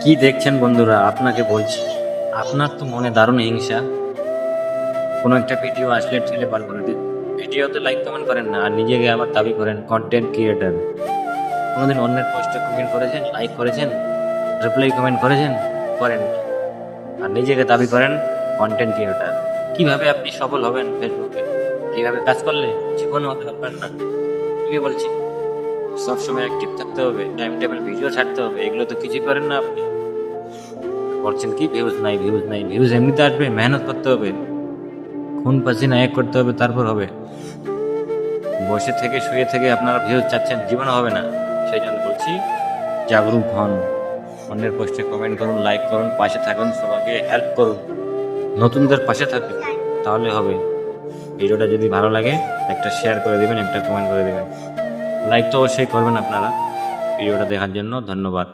কি দেখছেন বন্ধুরা? আপনাকে বলছি, আপনার তো মনে দারুণ হিংসা। কোনো একটা ভিডিও আসলে ঠেলে বার করে দিন, ভিডিওতে লাইক কমেন্ট করেন না, আর নিজেকে আবার দাবি করেন কন্টেন্ট ক্রিয়েটার। কোনোদিন অন্যের পোস্টে কমেন্ট করেছেন, লাইক করেছেন, রিপ্লাই কমেন্ট করেছেন? করেন। আর নিজেকে দাবি করেন কন্টেন্ট ক্রিয়েটার। কিভাবে আপনি সফল হবেন ফেসবুকে? এইভাবে কাজ করলে জীবনে হতে পারবেন না। কি বলছি, সবসময় অ্যাক্টিভ থাকতে হবে, টাইম টেবিল ভিডিও ছাড়তে হবে, এগুলো তো কিছুই করেন না আপনি। বলছেন কি ভিউজ নাই, ভিউজ নাই? ভিউজ এমনিতে আসবে, মেহনত করতে হবে, খুন পাসিনা এক করতে হবে, তারপর হবে। বসে থেকে শুয়ে থেকে আপনারা ভিউজ চাচ্ছেন, জীবনে হবে না। সেই জন্য বলছি, জাগরুক হন, অন্যের পোস্টে কমেন্ট করুন, লাইক করুন, পাশে থাকুন, সবাইকে হেল্প করুন, নতুনদের পাশে থাকুন, তাহলে হবে। ভিডিওটা যদি ভালো লাগে একটা শেয়ার করে দেবেন, একটা কমেন্ট করে দেবেন, লাইক তো অবশ্যই করবেন আপনারা। ভিডিওটা দেখার জন্য ধন্যবাদ।